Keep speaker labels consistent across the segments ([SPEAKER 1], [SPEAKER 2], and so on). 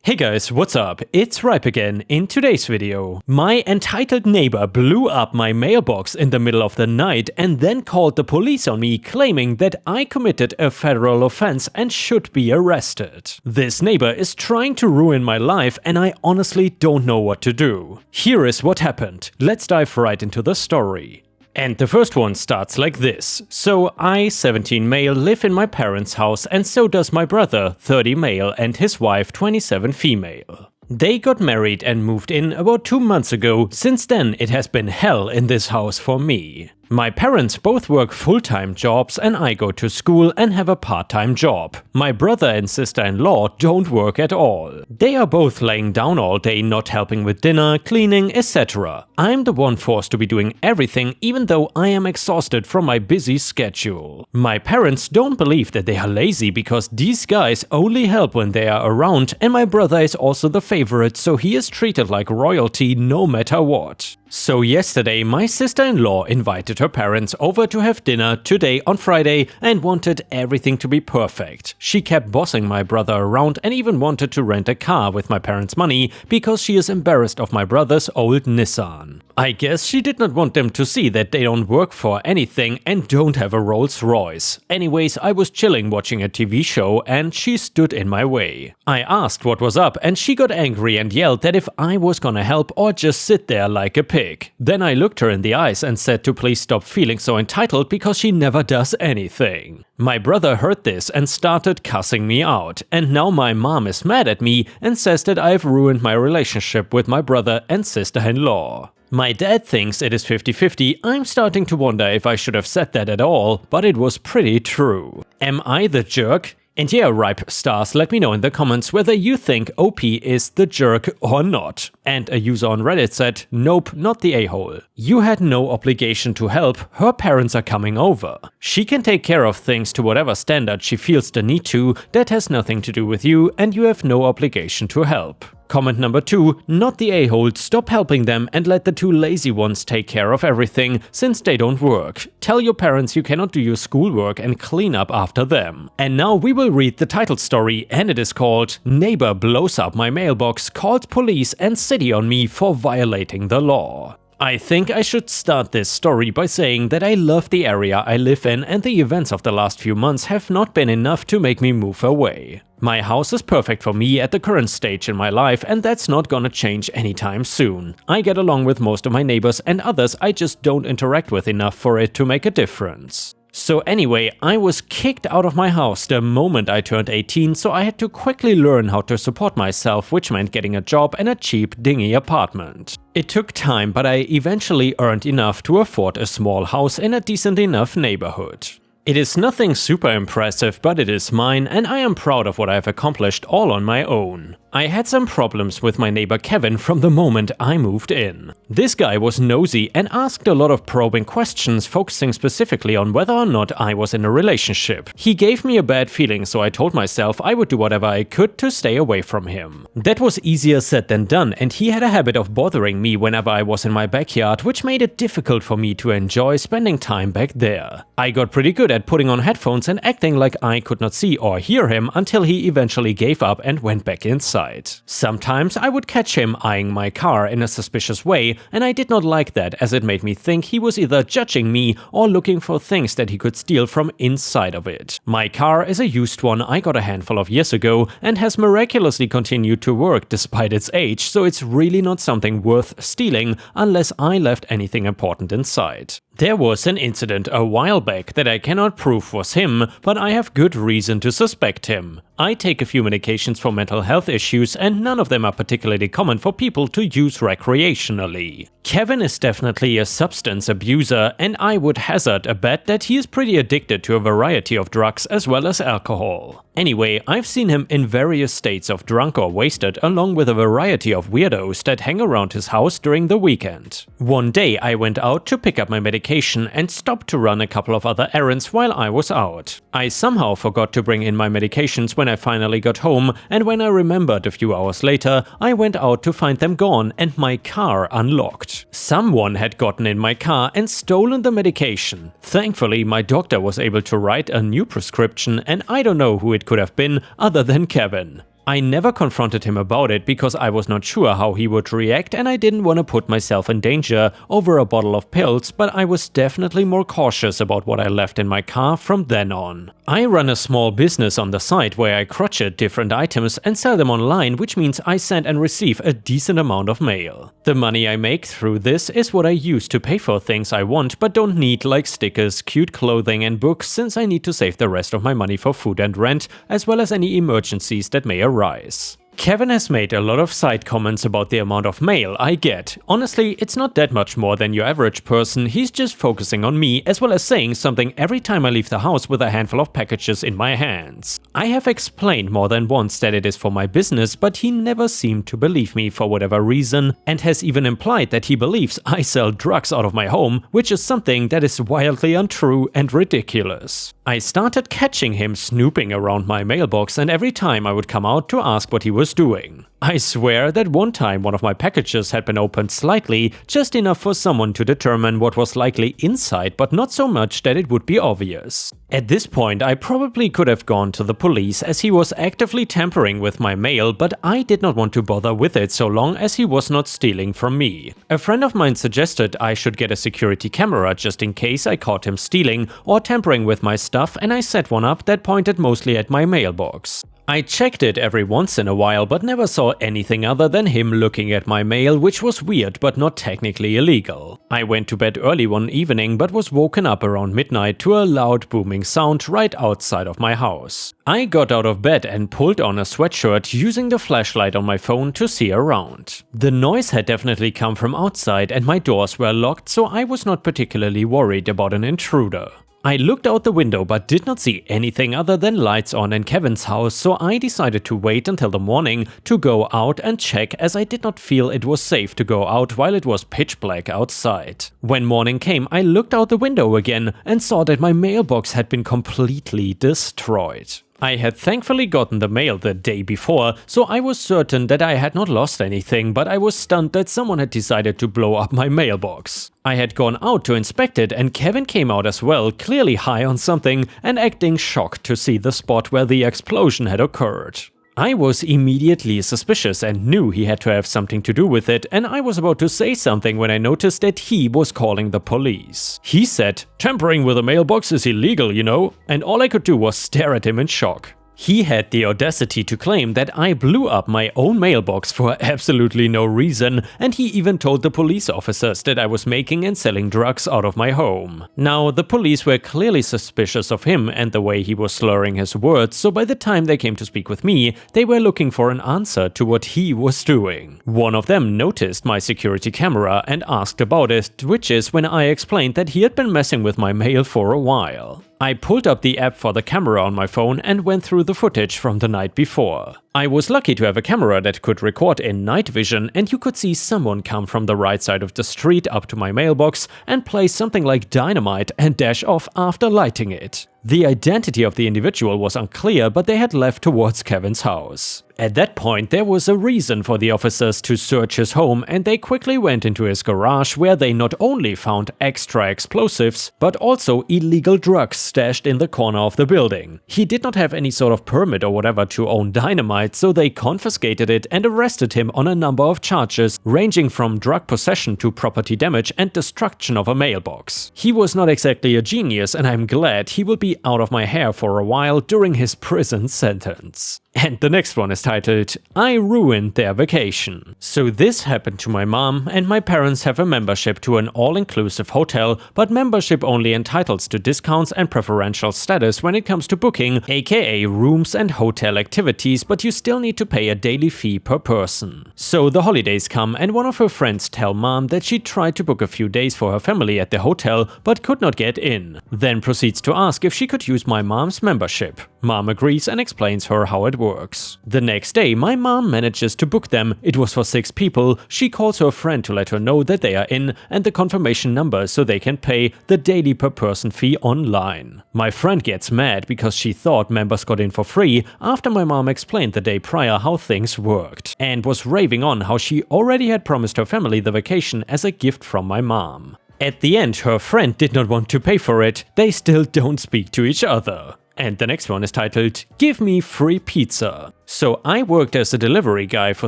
[SPEAKER 1] Hey guys, what's up? It's Ripe again. In today's video, my entitled neighbor blew up my mailbox in the middle of the night and then called the police on me, claiming that I committed a federal offense and should be arrested. This neighbor is trying to ruin my life and I honestly don't know what to do. Here is what happened. Let's dive right into the story. And the first one starts like this. So I, 17 male, live in my parents' house, and so does my brother, 30 male, and his wife, 27 female. They got married and moved in about 2 months ago. Since then, it has been hell in this house for me. My parents both work full-time jobs and I go to school and have a part-time job. My brother and sister-in-law don't work at all. They are both laying down all day, not helping with dinner, cleaning, etc. I'm the one forced to be doing everything, even though I am exhausted from my busy schedule. My parents don't believe that they are lazy because these guys only help when they are around, and my brother is also the favorite, so he is treated like royalty no matter what. So yesterday, my sister-in-law invited her parents over to have dinner today on Friday and wanted everything to be perfect. She kept bossing my brother around and even wanted to rent a car with my parents' money because she is embarrassed of my brother's old Nissan. I guess she did not want them to see that they don't work for anything and don't have a Rolls Royce. Anyways, I was chilling watching a TV show and she stood in my way. I asked what was up and she got angry and yelled that if I was gonna help or just sit there like a pig. Then I looked her in the eyes and said to please stop feeling so entitled because she never does anything. My brother heard this and started cussing me out, and now my mom is mad at me and says that I've ruined my relationship with my brother and sister-in-law. My dad thinks it is 50-50. I'm starting to wonder if I should have said that at all, but it was pretty true. Am I the jerk? And yeah, Ripe Stars, let me know in the comments whether you think OP is the jerk or not. And a user on Reddit said, nope, not the a-hole. You had no obligation to help, her parents are coming over. She can take care of things to whatever standard she feels the need to, that has nothing to do with you, and you have no obligation to help. Comment number 2, not the a-hole, stop helping them and let the two lazy ones take care of everything, since they don't work. Tell your parents you cannot do your schoolwork and clean up after them. And now we will read the title story, and it is called Neighbor Blows Up My Mailbox, Called Police and City on Me for Violating the Law. I think I should start this story by saying that I love the area I live in and the events of the last few months have not been enough to make me move away. My house is perfect for me at the current stage in my life and that's not gonna change anytime soon. I get along with most of my neighbors and others I just don't interact with enough for it to make a difference. So anyway, I was kicked out of my house the moment I turned 18, so I had to quickly learn how to support myself, which meant getting a job and a cheap, dingy apartment. It took time, but I eventually earned enough to afford a small house in a decent enough neighborhood. It is nothing super impressive, but it is mine, and I am proud of what I have accomplished all on my own. I had some problems with my neighbor Kevin from the moment I moved in. This guy was nosy and asked a lot of probing questions, focusing specifically on whether or not I was in a relationship. He gave me a bad feeling, so I told myself I would do whatever I could to stay away from him. That was easier said than done, and he had a habit of bothering me whenever I was in my backyard, which made it difficult for me to enjoy spending time back there. I got pretty good at putting on headphones and acting like I could not see or hear him until he eventually gave up and went back inside. Sometimes I would catch him eyeing my car in a suspicious way, and I did not like that as it made me think he was either judging me or looking for things that he could steal from inside of it. My car is a used one I got a handful of years ago and has miraculously continued to work despite its age, so it's really not something worth stealing unless I left anything important inside. There was an incident a while back that I cannot prove was him, but I have good reason to suspect him. I take a few medications for mental health issues and none of them are particularly common for people to use recreationally. Kevin is definitely a substance abuser and I would hazard a bet that he is pretty addicted to a variety of drugs as well as alcohol. Anyway, I've seen him in various states of drunk or wasted along with a variety of weirdos that hang around his house during the weekend. One day I went out to pick up my medication and stopped to run a couple of other errands while I was out. I somehow forgot to bring in my medications when I finally got home, and when I remembered a few hours later, I went out to find them gone and my car unlocked. Someone had gotten in my car and stolen the medication. Thankfully, my doctor was able to write a new prescription and I don't know who it could have been other than Kevin. I never confronted him about it because I was not sure how he would react and I didn't want to put myself in danger over a bottle of pills, but I was definitely more cautious about what I left in my car from then on. I run a small business on the side where I crochet different items and sell them online, which means I send and receive a decent amount of mail. The money I make through this is what I use to pay for things I want but don't need, like stickers, cute clothing and books, since I need to save the rest of my money for food and rent, as well as any emergencies that may arise. Kevin has made a lot of side comments about the amount of mail I get. Honestly, it's not that much more than your average person, he's just focusing on me, as well as saying something every time I leave the house with a handful of packages in my hands. I have explained more than once that it is for my business, but he never seemed to believe me for whatever reason, and has even implied that he believes I sell drugs out of my home, which is something that is wildly untrue and ridiculous. I started catching him snooping around my mailbox, and every time I would come out to ask what he was doing. I swear that one time one of my packages had been opened slightly, just enough for someone to determine what was likely inside, but not so much that it would be obvious. At this point, I probably could have gone to the police, as he was actively tampering with my mail, but I did not want to bother with it so long as he was not stealing from me. A friend of mine suggested I should get a security camera just in case I caught him stealing or tampering with my stuff, and I set one up that pointed mostly at my mailbox. I checked it every once in a while, but never saw anything other than him looking at my mail, which was weird but not technically illegal. I went to bed early one evening but was woken up around midnight to a loud booming sound right outside of my house. I got out of bed and pulled on a sweatshirt, using the flashlight on my phone to see around. The noise had definitely come from outside and my doors were locked, so I was not particularly worried about an intruder. I looked out the window but did not see anything other than lights on in Kevin's house, so I decided to wait until the morning to go out and check, as I did not feel it was safe to go out while it was pitch black outside. When morning came, I looked out the window again and saw that my mailbox had been completely destroyed. I had thankfully gotten the mail the day before, so I was certain that I had not lost anything, but I was stunned that someone had decided to blow up my mailbox. I had gone out to inspect it and Kevin came out as well, clearly high on something and acting shocked to see the spot where the explosion had occurred. I was immediately suspicious and knew he had to have something to do with it, and I was about to say something when I noticed that he was calling the police. He said, "Tampering with a mailbox is illegal, you know," and all I could do was stare at him in shock. He had the audacity to claim that I blew up my own mailbox for absolutely no reason, and he even told the police officers that I was making and selling drugs out of my home. Now, the police were clearly suspicious of him and the way he was slurring his words, so by the time they came to speak with me, they were looking for an answer to what he was doing. One of them noticed my security camera and asked about it, which is when I explained that he had been messing with my mail for a while. I pulled up the app for the camera on my phone and went through the footage from the night before. I was lucky to have a camera that could record in night vision, and you could see someone come from the right side of the street up to my mailbox and place something like dynamite and dash off after lighting it. The identity of the individual was unclear, but they had left towards Kevin's house. At that point, there was a reason for the officers to search his home, and they quickly went into his garage, where they not only found extra explosives, but also illegal drugs stashed in the corner of the building. He did not have any sort of permit or whatever to own dynamite, so they confiscated it and arrested him on a number of charges, ranging from drug possession to property damage and destruction of a mailbox. He was not exactly a genius, and I'm glad he will be out of my hair for a while during his prison sentence. And the next one is titled, "I Ruined Their Vacation." So this happened to my mom, and my parents have a membership to an all-inclusive hotel, but membership only entitles to discounts and preferential status when it comes to booking, aka rooms and hotel activities, but you still need to pay a daily fee per person. So the holidays come, and one of her friends tell mom that she tried to book a few days for her family at the hotel, but could not get in. Then proceeds to ask if she could use my mom's membership. Mom agrees and explains her how it works. The next day, my mom manages to book them. It was for 6 people. She calls her friend to let her know that they are in and the confirmation number so they can pay the daily per person fee online. My friend gets mad because she thought members got in for free after my mom explained the day prior how things worked, and was raving on how she already had promised her family the vacation as a gift from my mom. At the end, her friend did not want to pay for it. They still don't speak to each other. And the next one is titled, Give Me Free Pizza. So I worked as a delivery guy for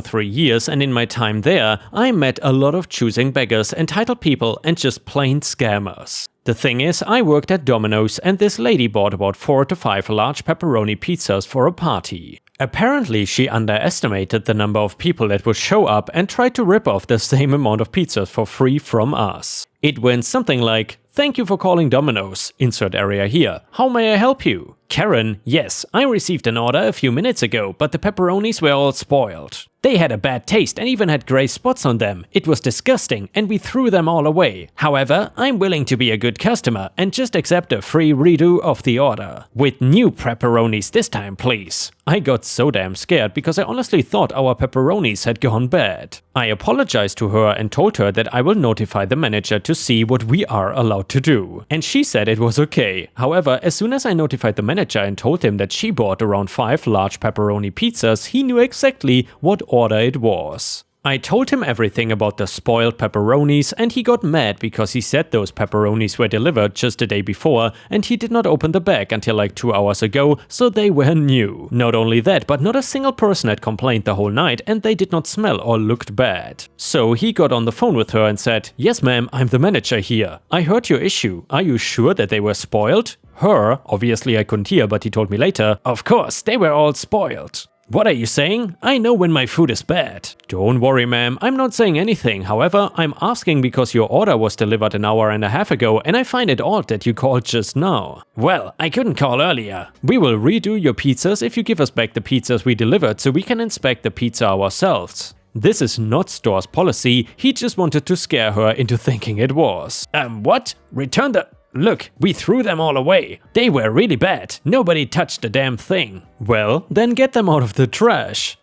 [SPEAKER 1] 3 years, and in my time there, I met a lot of choosing beggars, entitled people, and just plain scammers. The thing is, I worked at Domino's, and this lady bought about 4 to 5 large pepperoni pizzas for a party. Apparently, she underestimated the number of people that would show up and tried to rip off the same amount of pizzas for free from us. It went something like, "Thank you for calling Domino's. Insert area here. How may I help you?" Karen, "Yes, I received an order a few minutes ago, but the pepperonis were all spoiled. They had a bad taste and even had grey spots on them. It was disgusting and we threw them all away. However, I'm willing to be a good customer and just accept a free redo of the order. With new pepperonis this time, please." I got so damn scared because I honestly thought our pepperonis had gone bad. I apologized to her and told her that I will notify the manager to see what we are allowed to do. And she said it was okay. However, as soon as I notified the manager and told him that she bought around 5 large pepperoni pizzas, he knew exactly what order it was. I told him everything about the spoiled pepperonis, and he got mad because he said those pepperonis were delivered just the day before and he did not open the bag until like 2 hours ago, so they were new. Not only that, but not a single person had complained the whole night and they did not smell or looked bad. So he got on the phone with her and said, "Yes ma'am, I'm the manager here. I heard your issue. Are you sure that they were spoiled?" Her, obviously I couldn't hear, but he told me later, "Of course, they were all spoiled." "What are you saying? I know when my food is bad." "Don't worry ma'am, I'm not saying anything. However, I'm asking because your order was delivered an hour and a half ago and I find it odd that you called just now." "Well, I couldn't call earlier. We will redo your pizzas if you give us back the pizzas we delivered so we can inspect the pizza ourselves." This is not store's policy, he just wanted to scare her into thinking it was. What? Return the... Look, we threw them all away. They were really bad. Nobody touched the damn thing. Well, then get them out of the trash.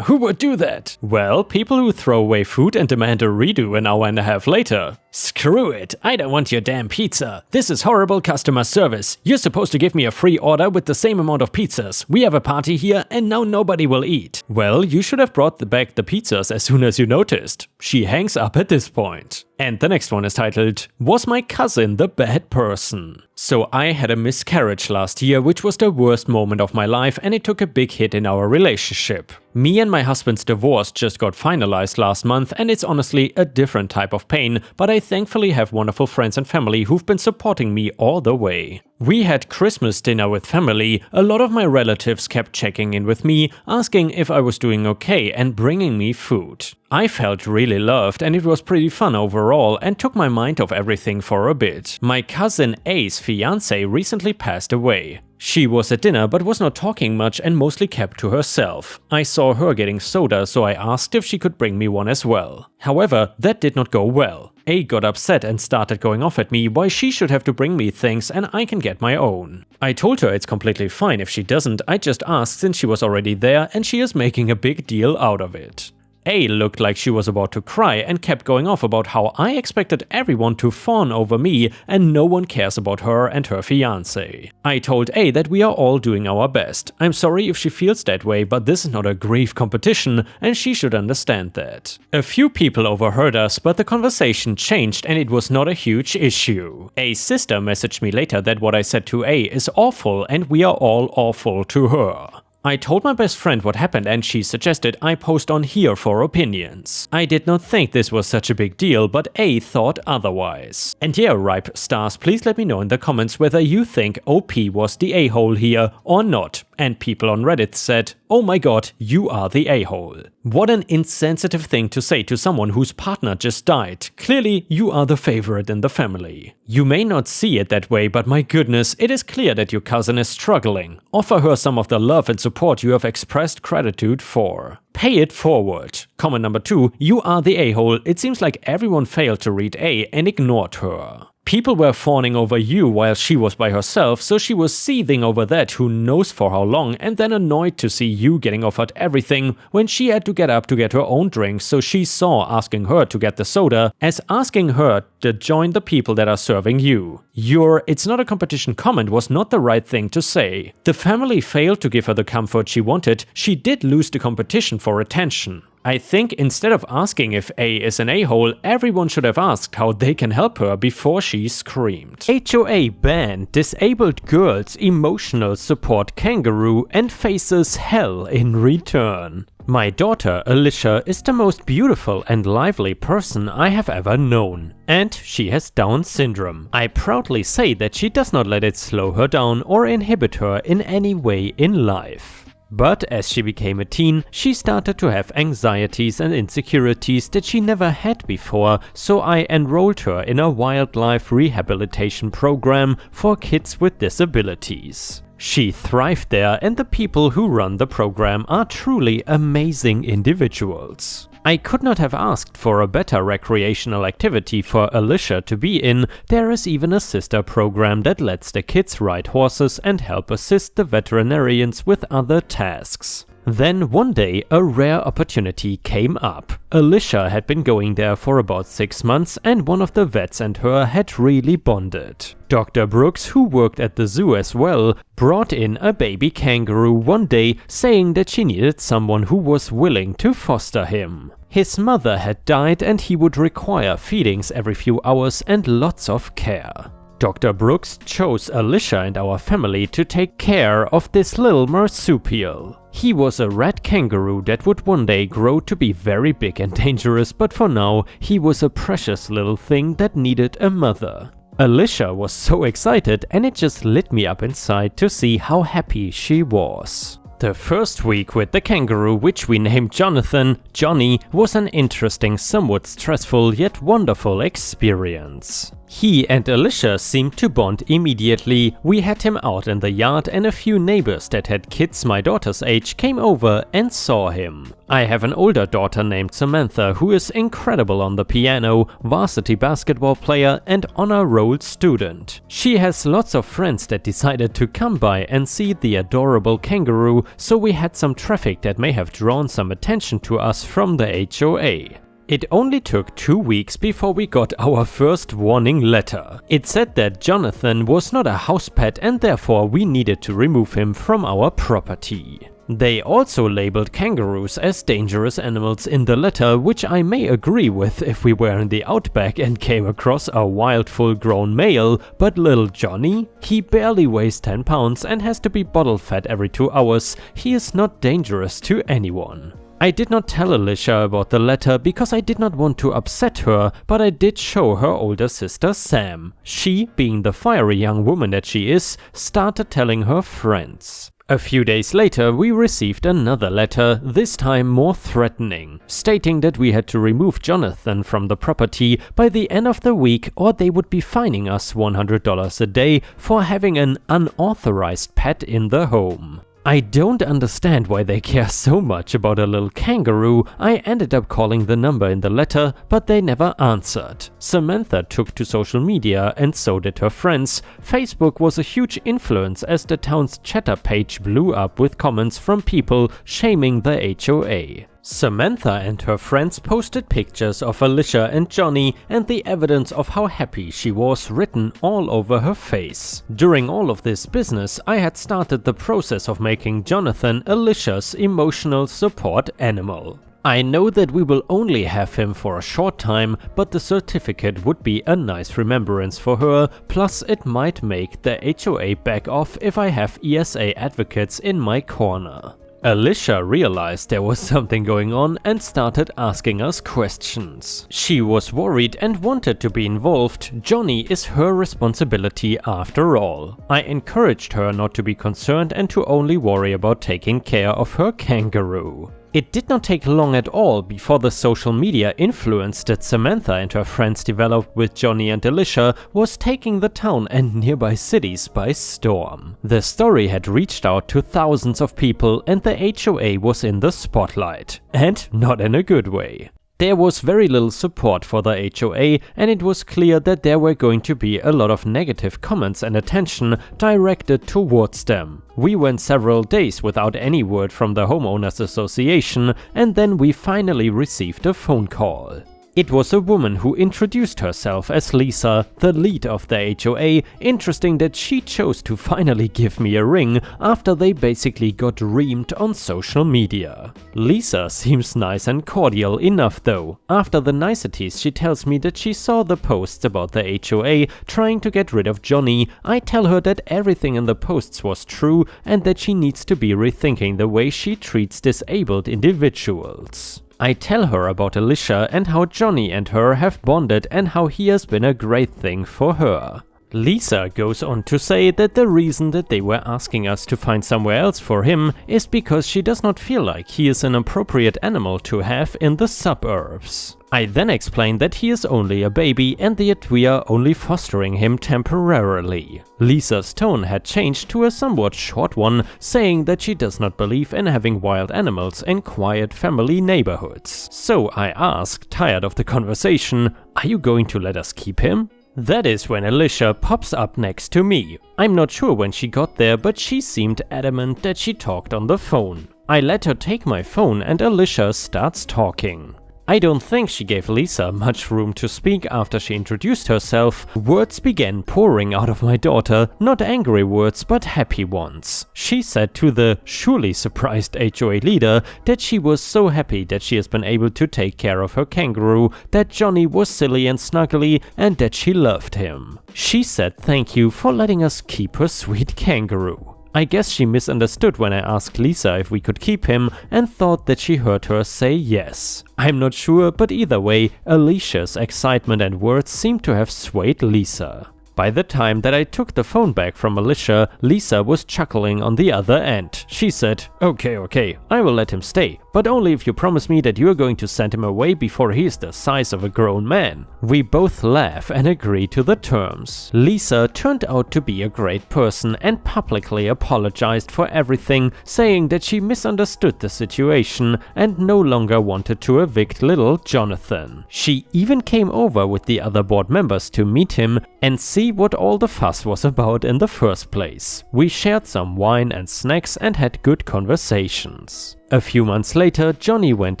[SPEAKER 1] Who would do that? Well, people who throw away food and demand a redo an hour and a half later. Screw it, I don't want your damn pizza. This is horrible customer service. You're supposed to give me a free order with the same amount of pizzas. We have a party here and now nobody will eat. Well, you should have brought back the pizzas as soon as you noticed. She hangs up at this point. And the next one is titled, Was My Cousin the Bad Person? So I had a miscarriage last year, which was the worst moment of my life and it took a big hit in our relationship. Me and my husband's divorce just got finalized last month and it's honestly a different type of pain, but I thankfully have wonderful friends and family who've been supporting me all the way. We had Christmas dinner with family. A lot of my relatives kept checking in with me, asking if I was doing okay and bringing me food. I felt really loved and it was pretty fun overall and took my mind off everything for a bit. My cousin A's fiance recently passed away. She was at dinner but was not talking much and mostly kept to herself. I saw her getting soda, so I asked if she could bring me one as well. However, that did not go well. A got upset and started going off at me why she should have to bring me things and I can get my own. I told her it's completely fine if she doesn't, I just asked since she was already there and she is making a big deal out of it. A looked like she was about to cry and kept going off about how I expected everyone to fawn over me and no one cares about her and her fiancé. I told A that we are all doing our best. I'm sorry if she feels that way, but this is not a grief competition and she should understand that. A few people overheard us, but the conversation changed and it was not a huge issue. A's sister messaged me later that what I said to A is awful and we are all awful to her. I told my best friend what happened and she suggested I post on here for opinions. I did not think this was such a big deal, but A thought otherwise. And yeah, Ripe Stars, please let me know in the comments whether you think OP was the a-hole here or not. And people on Reddit said, "Oh my god, you are the a-hole." What an insensitive thing to say to someone whose partner just died. Clearly, you are the favorite in the family. You may not see it that way, but my goodness, it is clear that your cousin is struggling. Offer her some of the love and support you have expressed gratitude for. Pay it forward. Comment number 2, you are the a-hole. It seems like everyone failed to read A and ignored her. People were fawning over you while she was by herself, so she was seething over that who knows for how long and then annoyed to see you getting offered everything when she had to get up to get her own drink, so she saw asking her to get the soda as asking her to join the people that are serving you. Your "it's not a competition" comment was not the right thing to say. The family failed to give her the comfort she wanted, she did lose the competition for attention. I think instead of asking if A is an a-hole, everyone should have asked how they can help her before she screamed. HOA banned disabled girls emotional support kangaroo and faces hell in return. My daughter, Alicia, is the most beautiful and lively person I have ever known. And she has Down syndrome. I proudly say that she does not let it slow her down or inhibit her in any way in life. But as she became a teen, she started to have anxieties and insecurities that she never had before, so I enrolled her in a wildlife rehabilitation program for kids with disabilities. She thrived there, and the people who run the program are truly amazing individuals. I could not have asked for a better recreational activity for Alicia to be in. There is even a sister program that lets the kids ride horses and help assist the veterinarians with other tasks. Then one day a rare opportunity came up. Alicia had been going there for about 6 months and one of the vets and her had really bonded. Dr. Brooks, who worked at the zoo as well, brought in a baby kangaroo one day, saying that she needed someone who was willing to foster him. His mother had died and he would require feedings every few hours and lots of care. Dr. Brooks chose Alicia and our family to take care of this little marsupial. He was a red kangaroo that would one day grow to be very big and dangerous, but for now he was a precious little thing that needed a mother. Alicia was so excited and it just lit me up inside to see how happy she was. The first week with the kangaroo, which we named Johnny, was an interesting, somewhat stressful yet wonderful experience. He and Alicia seemed to bond immediately. We had him out in the yard and a few neighbors that had kids my daughter's age came over and saw him. I have an older daughter named Samantha who is incredible on the piano, varsity basketball player and honor roll student. She has lots of friends that decided to come by and see the adorable kangaroo, so we had some traffic that may have drawn some attention to us from the HOA. It only took 2 weeks before we got our first warning letter. It said that Jonathan was not a house pet and therefore we needed to remove him from our property. They also labeled kangaroos as dangerous animals in the letter, which I may agree with if we were in the outback and came across a wild full-grown male, but little Johnny? He barely weighs 10 pounds and has to be bottle fed every 2 hours. He is not dangerous to anyone. I did not tell Alicia about the letter because I did not want to upset her, but I did show her older sister Sam. She, being the fiery young woman that she is, started telling her friends. A few days later we received another letter, this time more threatening, stating that we had to remove Jonathan from the property by the end of the week or they would be fining us $100 a day for having an unauthorized pet in the home. I don't understand why they care so much about a little kangaroo. I ended up calling the number in the letter, but they never answered. Samantha took to social media and so did her friends. Facebook was a huge influence as the town's chatter page blew up with comments from people shaming the HOA. Samantha and her friends posted pictures of Alicia and Johnny and the evidence of how happy she was written all over her face. During all of this business, I had started the process of making Jonathan Alicia's emotional support animal. I know that we will only have him for a short time, but the certificate would be a nice remembrance for her, plus it might make the HOA back off if I have ESA advocates in my corner. Alicia realized there was something going on and started asking us questions. She was worried and wanted to be involved. Johnny is her responsibility after all. I encouraged her not to be concerned and to only worry about taking care of her kangaroo. It did not take long at all before the social media influence that Samantha and her friends developed with Johnny and Alicia was taking the town and nearby cities by storm. The story had reached out to thousands of people and the HOA was in the spotlight. And not in a good way. There was very little support for the HOA and it was clear that there were going to be a lot of negative comments and attention directed towards them. We went several days without any word from the Homeowners Association and then we finally received a phone call. It was a woman who introduced herself as Lisa, the lead of the HOA. Interesting that she chose to finally give me a ring after they basically got reamed on social media. Lisa seems nice and cordial enough though. After the niceties, she tells me that she saw the posts about the HOA trying to get rid of Johnny. I tell her that everything in the posts was true and that she needs to be rethinking the way she treats disabled individuals. I tell her about Alicia and how Johnny and her have bonded and how he has been a great thing for her. Lisa goes on to say that the reason that they were asking us to find somewhere else for him is because she does not feel like he is an appropriate animal to have in the suburbs. I then explain that he is only a baby and that we are only fostering him temporarily. Lisa's tone had changed to a somewhat short one, saying that she does not believe in having wild animals in quiet family neighborhoods. So I ask, tired of the conversation, "Are you going to let us keep him?" That is when Alicia pops up next to me. I'm not sure when she got there, but she seemed adamant that she talked on the phone. I let her take my phone and Alicia starts talking. I don't think she gave Lisa much room to speak after she introduced herself. Words began pouring out of my daughter, not angry words but happy ones. She said to the surely surprised HOA leader that she was so happy that she has been able to take care of her kangaroo, that Johnny was silly and snuggly and that she loved him. She said thank you for letting us keep her sweet kangaroo. I guess she misunderstood when I asked Lisa if we could keep him and thought that she heard her say yes. I'm not sure, but either way, Alicia's excitement and words seem to have swayed Lisa. By the time that I took the phone back from Alicia, Lisa was chuckling on the other end. She said, okay, I will let him stay, but only if you promise me that you are going to send him away before he is the size of a grown man. We both laugh and agree to the terms. Lisa turned out to be a great person and publicly apologized for everything, saying that she misunderstood the situation and no longer wanted to evict little Jonathan. She even came over with the other board members to meet him and see what all the fuss was about in the first place. We shared some wine and snacks and had good conversations. A few months later, Johnny went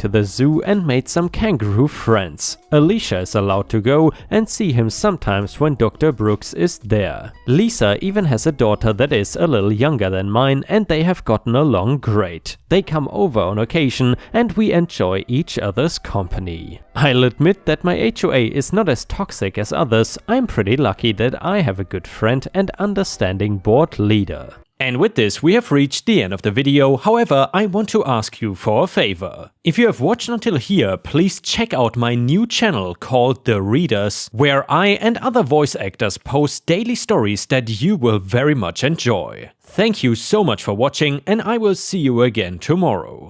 [SPEAKER 1] to the zoo and made some kangaroo friends. Alicia is allowed to go and see him sometimes when Dr. Brooks is there. Lisa even has a daughter that is a little younger than mine and they have gotten along great. They come over on occasion and we enjoy each other's company. I'll admit that my HOA is not as toxic as others. I'm pretty lucky that I have a good friend and understanding board leader. And with this, we have reached the end of the video. However, I want to ask you for a favor. If you have watched until here, please check out my new channel called The Readers, where I and other voice actors post daily stories that you will very much enjoy. Thank you so much for watching, and I will see you again tomorrow.